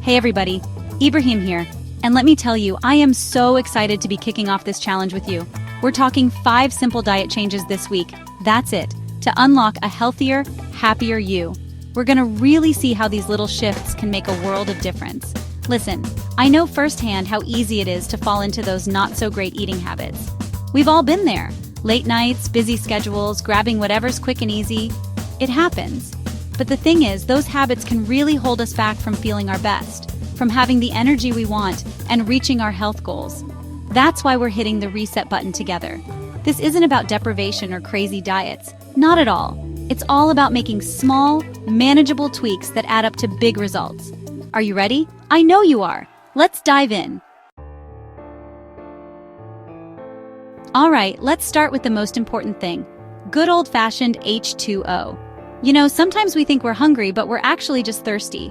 Hey everybody, Ibrahim here, and let me tell you, I am so excited to be kicking off this challenge with you. We're talking 5 simple diet changes this week. That's it, to unlock a healthier, happier you. We're gonna really see how these little shifts can make a world of difference. Listen, I know firsthand how easy it is to fall into those not-so-great eating habits. We've all been there. Late nights, busy schedules, grabbing whatever's quick and easy. It happens. But the thing is, those habits can really hold us back from feeling our best, from having the energy we want, and reaching our health goals. That's why we're hitting the reset button together. This isn't about deprivation or crazy diets. Not at all. It's all about making small, manageable tweaks that add up to big results. Are you ready? I know you are. Let's dive in. All right, let's start with the most important thing. Good old-fashioned H2O. You know, sometimes we think we're hungry, but we're actually just thirsty.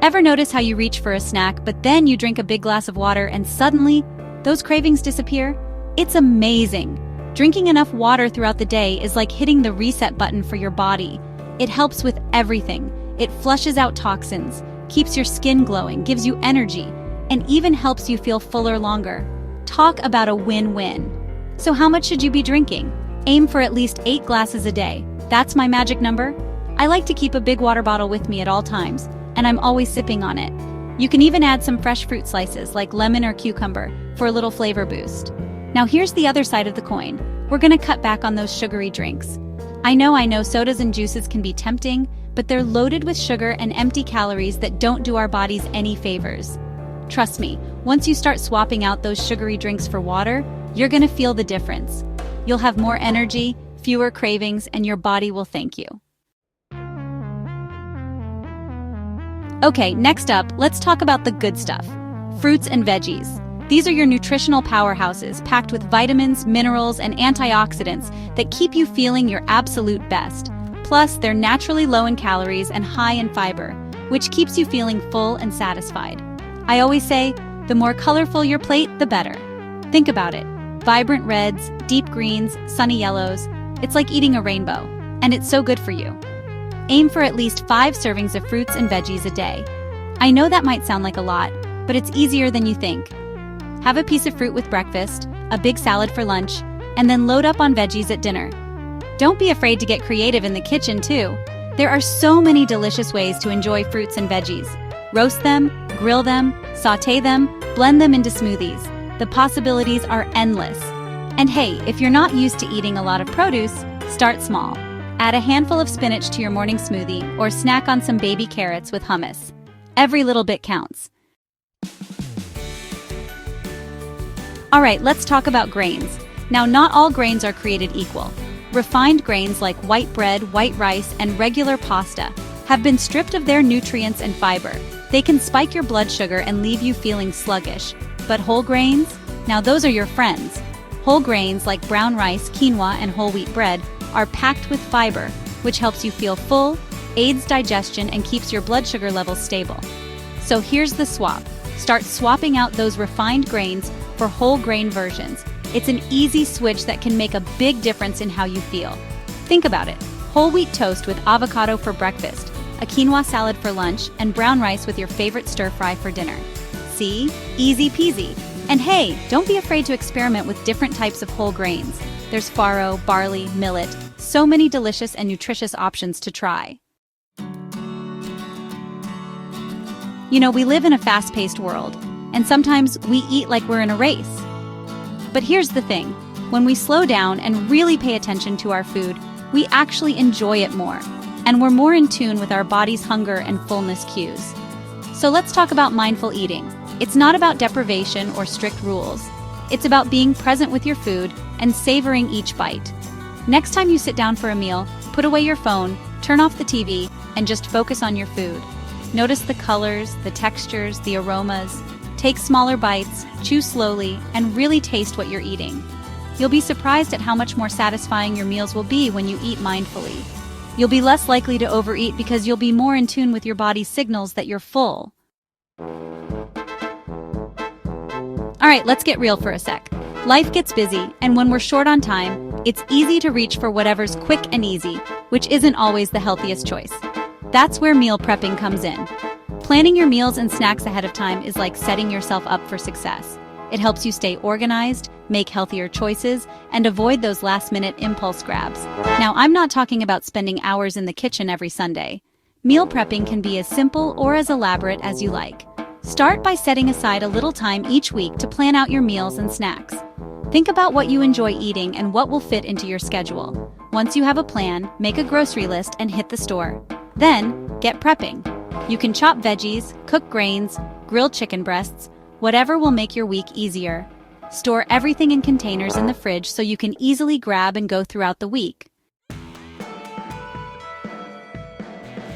Ever notice how you reach for a snack, but then you drink a big glass of water and suddenly, those cravings disappear? It's amazing. Drinking enough water throughout the day is like hitting the reset button for your body. It helps with everything. It flushes out toxins, keeps your skin glowing, gives you energy, and even helps you feel fuller longer. Talk about a win-win. So how much should you be drinking? Aim for at least 8 glasses a day. That's my magic number. I like to keep a big water bottle with me at all times, and I'm always sipping on it. You can even add some fresh fruit slices like lemon or cucumber for a little flavor boost. Now here's the other side of the coin. We're gonna cut back on those sugary drinks. I know sodas and juices can be tempting, but they're loaded with sugar and empty calories that don't do our bodies any favors. Trust me, once you start swapping out those sugary drinks for water, you're gonna feel the difference. You'll have more energy, fewer cravings, and your body will thank you. Okay, next up, let's talk about the good stuff. Fruits and veggies. These are your nutritional powerhouses packed with vitamins, minerals, and antioxidants that keep you feeling your absolute best. Plus, they're naturally low in calories and high in fiber, which keeps you feeling full and satisfied. I always say, the more colorful your plate, the better. Think about it. Vibrant reds, deep greens, sunny yellows. It's like eating a rainbow, and it's so good for you. Aim for at least 5 servings of fruits and veggies a day. I know that might sound like a lot, but it's easier than you think. Have a piece of fruit with breakfast, a big salad for lunch, and then load up on veggies at dinner. Don't be afraid to get creative in the kitchen, too. There are so many delicious ways to enjoy fruits and veggies. Roast them, grill them, sauté them, blend them into smoothies. The possibilities are endless. And hey, if you're not used to eating a lot of produce, start small. Add a handful of spinach to your morning smoothie or snack on some baby carrots with hummus. Every little bit counts. All right, let's talk about grains. Now, not all grains are created equal. Refined grains like white bread, white rice, and regular pasta have been stripped of their nutrients and fiber. They can spike your blood sugar and leave you feeling sluggish. But whole grains? Now those are your friends. Whole grains like brown rice, quinoa, and whole wheat bread are packed with fiber, which helps you feel full, aids digestion, and keeps your blood sugar levels stable. So here's the swap. Start swapping out those refined grains for whole grain versions. It's an easy switch that can make a big difference in how you feel. Think about it. Whole wheat toast with avocado for breakfast, a quinoa salad for lunch, and brown rice with your favorite stir-fry for dinner. See? Easy peasy. And hey, don't be afraid to experiment with different types of whole grains. There's farro, barley, millet, so many delicious and nutritious options to try. You know, we live in a fast-paced world, and sometimes we eat like we're in a race. But here's the thing, when we slow down and really pay attention to our food, we actually enjoy it more, and we're more in tune with our body's hunger and fullness cues. So let's talk about mindful eating. It's not about deprivation or strict rules. It's about being present with your food and savoring each bite. Next time you sit down for a meal, put away your phone, turn off the TV, and just focus on your food. Notice the colors, the textures, the aromas. Take smaller bites, chew slowly, and really taste what you're eating. You'll be surprised at how much more satisfying your meals will be when you eat mindfully. You'll be less likely to overeat because you'll be more in tune with your body's signals that you're full. All right, let's get real for a sec. Life gets busy, and when we're short on time, it's easy to reach for whatever's quick and easy, which isn't always the healthiest choice. That's where meal prepping comes in. Planning your meals and snacks ahead of time is like setting yourself up for success. It helps you stay organized, make healthier choices, and avoid those last-minute impulse grabs. Now, I'm not talking about spending hours in the kitchen every Sunday. Meal prepping can be as simple or as elaborate as you like. Start by setting aside a little time each week to plan out your meals and snacks. Think about what you enjoy eating and what will fit into your schedule. Once you have a plan, make a grocery list and hit the store. Then, get prepping. You can chop veggies, cook grains, grill chicken breasts, whatever will make your week easier. Store everything in containers in the fridge so you can easily grab and go throughout the week.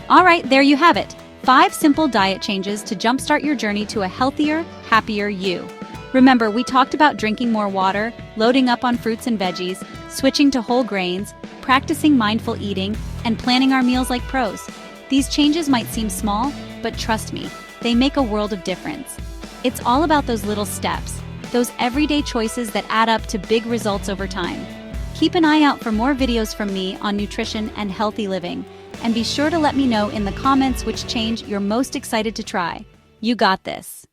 Alright, there you have it. 5 simple diet changes to jumpstart your journey to a healthier, happier you. Remember, we talked about drinking more water, loading up on fruits and veggies, switching to whole grains, practicing mindful eating, and planning our meals like pros. These changes might seem small, but trust me, they make a world of difference. It's all about those little steps, those everyday choices that add up to big results over time. Keep an eye out for more videos from me on nutrition and healthy living, and be sure to let me know in the comments which change you're most excited to try. You got this.